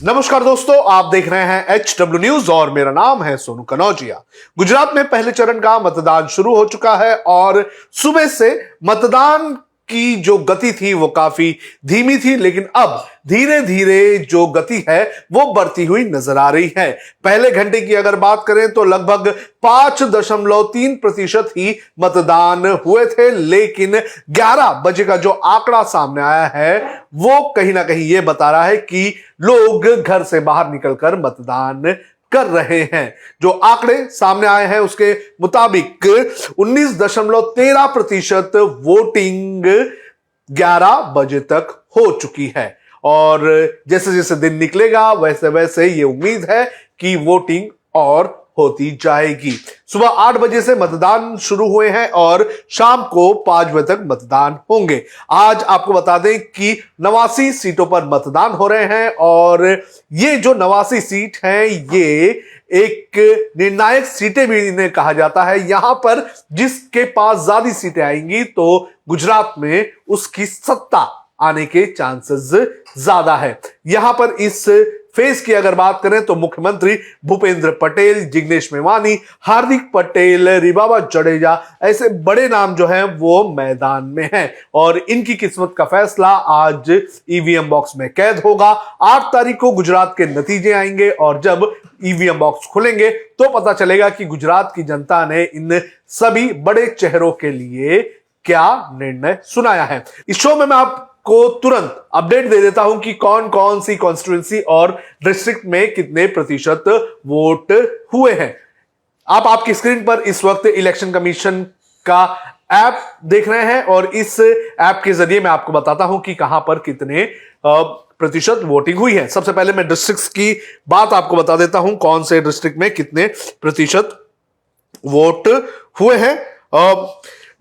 नमस्कार दोस्तों, आप देख रहे हैं HW न्यूज और मेरा नाम है सोनू कनौजिया। गुजरात में पहले चरण का मतदान शुरू हो चुका है और सुबह से मतदान की जो गति थी वो काफी धीमी थी, लेकिन अब धीरे धीरे जो गति है वो बढ़ती हुई नजर आ रही है। पहले घंटे की अगर बात करें तो लगभग 5.3% ही मतदान हुए थे, लेकिन 11 बजे का जो आंकड़ा सामने आया है वो कहीं ना कहीं ये बता रहा है कि लोग घर से बाहर निकलकर मतदान कर रहे हैं। जो आंकड़े सामने आए हैं उसके मुताबिक 19.13% वोटिंग 11 बजे तक हो चुकी है और जैसे जैसे दिन निकलेगा वैसे वैसे ये उम्मीद है कि वोटिंग और होती जाएगी। सुबह 8 बजे से मतदान शुरू हुए हैं और शाम को 5 बजे तक मतदान होंगे। आज आपको बता दें कि 89 सीटों पर मतदान हो रहे हैं और ये जो 89 सीट हैं ये एक निर्णायक सीटें भी इन्हें कहा जाता है। यहां पर जिसके पास ज्यादा सीटें आएंगी तो गुजरात में उसकी सत्ता आने के चांसेस ज्यादा है। यहां पर इस फेज की अगर बात करें तो मुख्यमंत्री भूपेंद्र पटेल, जिग्नेश मेवानी, हार्दिक पटेल, रिबाबा जडेजा ऐसे बड़े नाम जो हैं वो मैदान में हैं और इनकी किस्मत का फैसला आज ईवीएम बॉक्स में कैद होगा। 8 तारीख को गुजरात के नतीजे आएंगे और जब ईवीएम बॉक्स खुलेंगे तो पता चलेगा कि गुजरात की जनता ने इन सभी बड़े चेहरों के लिए क्या निर्णय सुनाया है। इस शो में मैं आपको तुरंत अपडेट दे देता हूं कि कौन कौन सी कॉन्स्टिट्यूंसी और डिस्ट्रिक्ट में कितने प्रतिशत वोट हुए हैं। आप आपकी स्क्रीन पर इस वक्त इलेक्शन कमीशन का ऐप देख रहे हैं और इस ऐप के जरिए मैं आपको बताता हूं कि कहां पर कितने प्रतिशत वोटिंग हुई है। सबसे पहले मैं डिस्ट्रिक्ट्स की बात आपको बता देता हूं, कौन से डिस्ट्रिक्ट में कितने प्रतिशत वोट हुए हैं।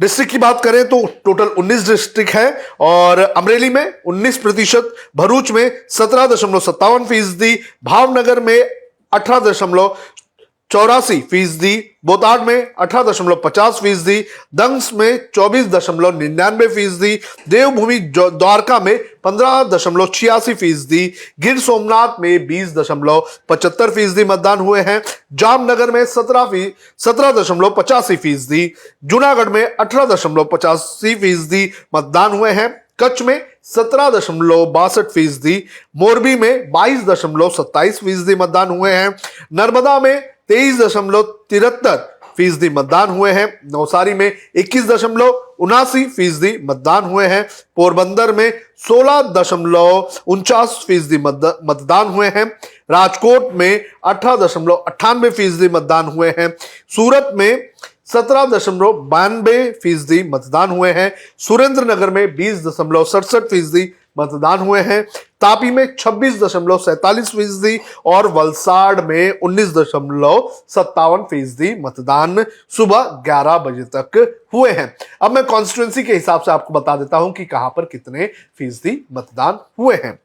डिस्ट्रिक्ट की बात करें तो टोटल 19 डिस्ट्रिक्ट है और अमरेली में 19%, भरूच में 17.57%, भावनगर में 18.84%, बोताड़ में 18.50%, दंस में 24.99%, देवभूमि द्वारका में 15.86%, गिर सोमनाथ में 20.75% मतदान हुए हैं, जामनगर में 17.85%, जूनागढ़ में 18.85% मतदान हुए हैं, कच्छ में 17.62%, मोरबी में 22.27% मतदान हुए हैं, नर्मदा में 23.73% मतदान हुए हैं, नवसारी में 21.79% मतदान हुए हैं, पोरबंदर में 16.49% मतदान हुए हैं, राजकोट में 18.98% मतदान हुए हैं, सूरत में 17.92% मतदान हुए हैं, सुरेंद्रनगर में 20.67% मतदान हुए हैं, तापी में 26.47% और वलसाड़ में 19.57% मतदान सुबह 11 बजे तक हुए हैं। अब मैं कॉन्स्टिट्यूंसी के हिसाब से आपको बता देता हूं कि कहां पर कितने फीसदी मतदान हुए हैं।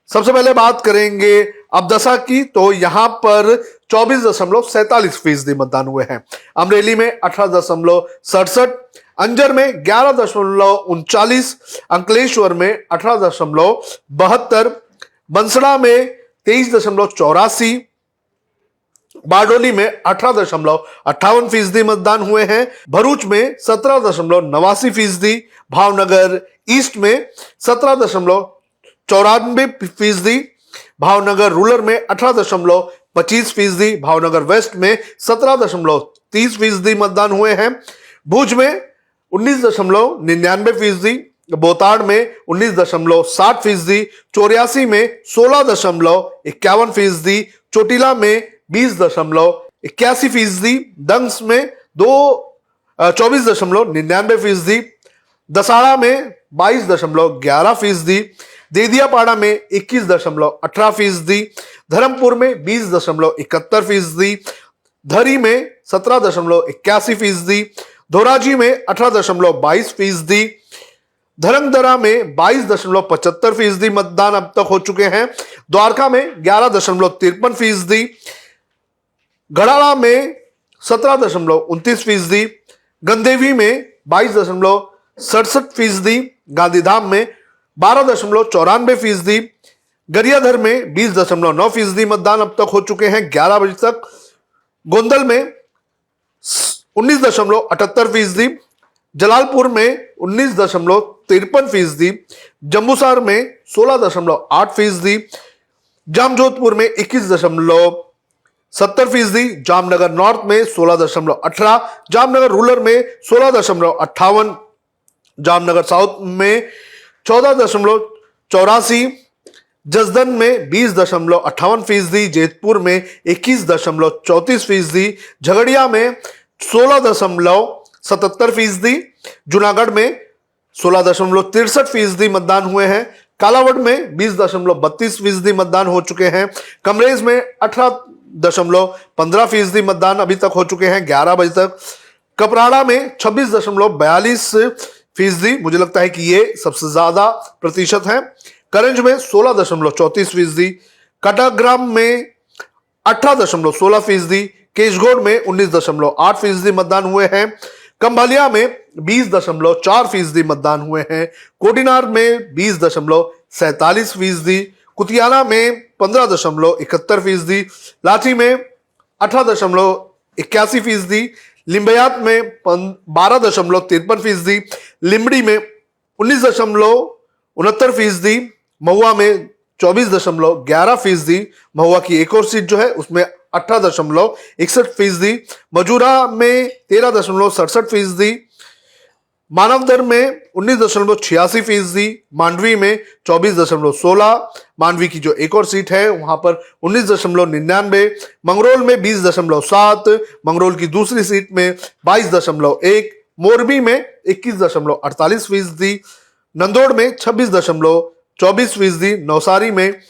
सबसे पहले बात करेंगे अबदसा की, तो यहां पर 24.47% मतदान हुए हैं, अमरेली में 18.67%, अंजर में 11.39%, अंकलेश्वर में 18.72%, बंसड़ा में 23.84%, बारडोली में 18.58% मतदान हुए हैं, भरूच में 17.89%, भावनगर ईस्ट में 17.94%, भावनगर रूरल में 18.25%, भावनगर वेस्ट में 17.30% मतदान हुए हैं, भुज में 19.99%, बोताड़ में 19.60%, चौरासी में 16.51%, चोटिला में 20.81%, दंस में 24.99%, दसाड़ा में 22.11%, देदियापाड़ा में 21.18%, धर्मपुर में 20.71%, धरी में 17.81%, धोराजी में 18.22%, धरमदरा में 22.75% मतदान अब तक हो चुके हैं, द्वारका में 11.53%, गढ़ाड़ा में 17.29%, गंदेवी में 22.67%, गांधीधाम में 12.94%, गरियाधर में 20.9% मतदान अब तक हो चुके हैं 11 बजे तक। गोंदल में 19.78%, जलालपुर में 19.53%, जम्बूसर में 16.8%, जामजोधपुर में 21.70%, जामनगर नॉर्थ में 16.18%, जामनगर रूरल में 16.58%, जामनगर साउथ में 14.84%, जसदन में 20.58%, जेतपुर में 21.34%, झगड़िया में 16.77%, जूनागढ़ में 16.63% मतदान हुए हैं, कालावड़ में 20.32% मतदान हो चुके हैं, कमरेज में 18.15% मतदान अभी तक हो चुके हैं 11 बजे तक, कपराड़ा में 26.42%, मुझे लगता है कि ये सबसे ज्यादा प्रतिशत है, करंज में 16.34%, कटाग्राम में 18.16%, केशगोड में 19.8% मतदान हुए हैं, कंभालिया में 20.4% मतदान हुए हैं, कोडिनार में 20.47%, कुतियाना में 15.71%, लाठी में 18.81%, लिंबयात में 12.53%, लिमड़ी में 19.69%, महुआ में 24.11%, महुआ की एक और सीट जो है उसमें 18.61%, मजूरा में 13.67%, मानवदर में 19.86%, मांडवी में 24.16%, मांडवी की जो एक और सीट है वहां पर 19.99%, मंगरोल में 20.7%, मंगरोल की दूसरी सीट में 22.1%, मोरबी में 21.48%, नंदोड़ में 26.24%, नवसारी में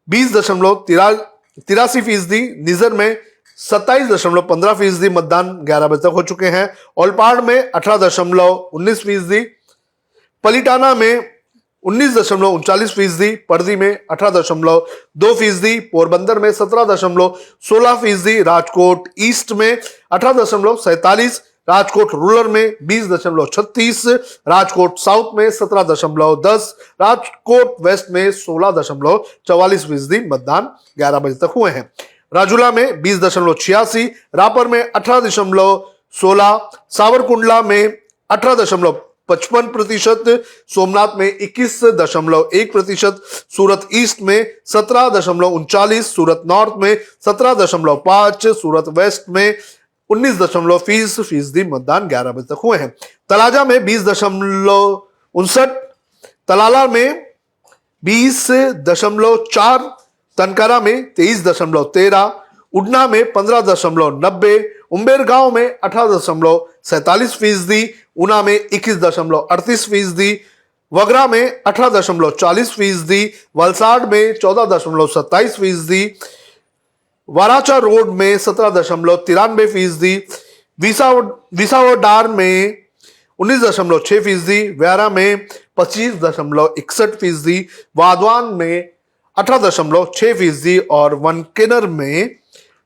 20.83%, निजर में 27.15% मतदान 11 बजे तक हो चुके हैं, ओलपाड़ में 18.19%, पलिटाना में 19.39%, पड़दी में 18.2%, पोरबंदर में 17.16%, राजकोट ईस्ट में 18.47%, राजकोट रूरल में 20.36%, राजकोट साउथ में 17.10%, राजकोट वेस्ट में 16.44% मतदान 11 बजे तक हुए हैं, राजूला में 20.86%, रापर में 18.16%, सावरकुंडला में 18.55%, सोमनाथ में 21.1%, सूरत ईस्ट में 17.39%, सूरत नॉर्थ में 17.5%, सूरत वेस्ट में 19.20% मतदान 11 बजे तक हुए हैं, तलाजा में 20.59%, तलाला में 20.4%, तनकरा में 23.13%, उडना में 15.90%, उम्बेरगांव में 18.47%, ऊना में 21.38%, वगरा में 18.40%, वलसाड में 14.27%, वाराचा रोड में 17.93%, विसावडार में 19.6%, व्यारा में 25.61%, वाधवान में 18.6% और वनकेनर में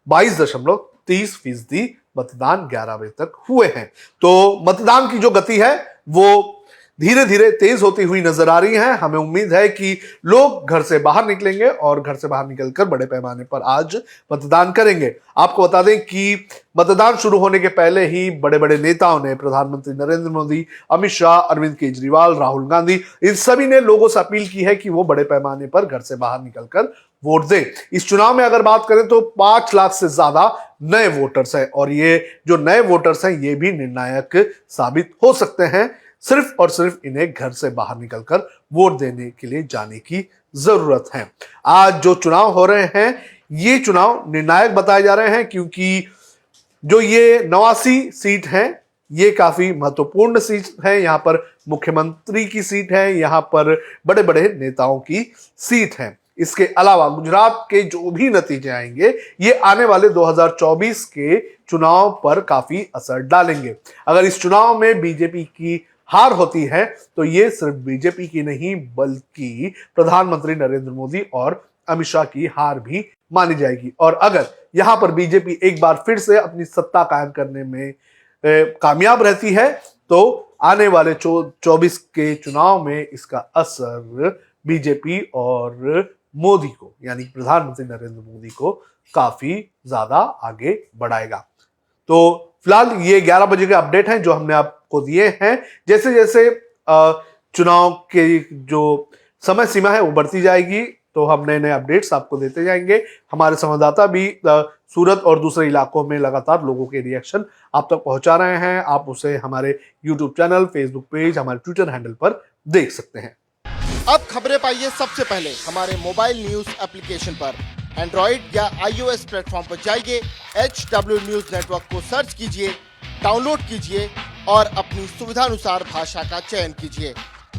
22.30% मतदान 11 बजे तक हुए हैं। तो मतदान की जो गति है वो धीरे धीरे तेज होती हुई नजर आ रही है। हमें उम्मीद है कि लोग घर से बाहर निकलेंगे और घर से बाहर निकलकर बड़े पैमाने पर आज मतदान करेंगे। आपको बता दें कि मतदान शुरू होने के पहले ही बड़े बड़े नेताओं ने, प्रधानमंत्री नरेंद्र मोदी, अमित शाह, अरविंद केजरीवाल, राहुल गांधी, इन सभी ने लोगों से अपील की है कि वो बड़े पैमाने पर घर से बाहर निकलकर वोट दें। इस चुनाव में अगर बात करें तो 5 लाख से ज्यादा नए वोटर्स हैं और ये जो नए वोटर्स हैं ये भी निर्णायक साबित हो सकते हैं। सिर्फ और सिर्फ इन्हें घर से बाहर निकलकर वोट देने के लिए जाने की जरूरत है। आज जो चुनाव हो रहे हैं ये चुनाव निर्णायक बताए जा रहे हैं क्योंकि जो ये 89 सीट है ये काफी महत्वपूर्ण सीट है। यहाँ पर मुख्यमंत्री की सीट है, यहाँ पर बड़े बड़े नेताओं की सीट है। इसके अलावा गुजरात के जो भी नतीजे आएंगे ये आने वाले 2024 के चुनाव पर काफी असर डालेंगे। अगर इस चुनाव में बीजेपी की हार होती है तो ये सिर्फ बीजेपी की नहीं बल्कि प्रधानमंत्री नरेंद्र मोदी और अमित शाह की हार भी मानी जाएगी। और अगर यहां पर बीजेपी एक बार फिर से अपनी सत्ता कायम करने में कामयाब रहती है तो आने वाले 24 के चुनाव में इसका असर बीजेपी और मोदी को, यानी प्रधानमंत्री नरेंद्र मोदी को काफी ज्यादा आगे बढ़ाएगा। तो फिलहाल ये 11 बजे के अपडेट हैं जो हमने आपको दिए हैं। जैसे जैसे चुनाव के जो समय सीमा है वो बढ़ती जाएगी तो हम नए नए अपडेट्स आपको देते जाएंगे। हमारे संवाददाता भी सूरत और दूसरे इलाकों में लगातार लोगों के रिएक्शन आप तक पहुंचा रहे हैं। आप उसे हमारे यूट्यूब चैनल, फेसबुक पेज, हमारे ट्विटर हैंडल पर देख सकते हैं। अब खबरें पाइए सबसे पहले हमारे मोबाइल न्यूज एप्लीकेशन पर। एंड्रॉइड या iOS प्लेटफॉर्म पर जाइए, HW न्यूज नेटवर्क को सर्च कीजिए, डाउनलोड कीजिए और अपनी सुविधानुसार भाषा का चयन कीजिए।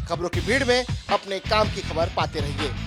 खबरों की भीड़ में अपने काम की खबर पाते रहिए।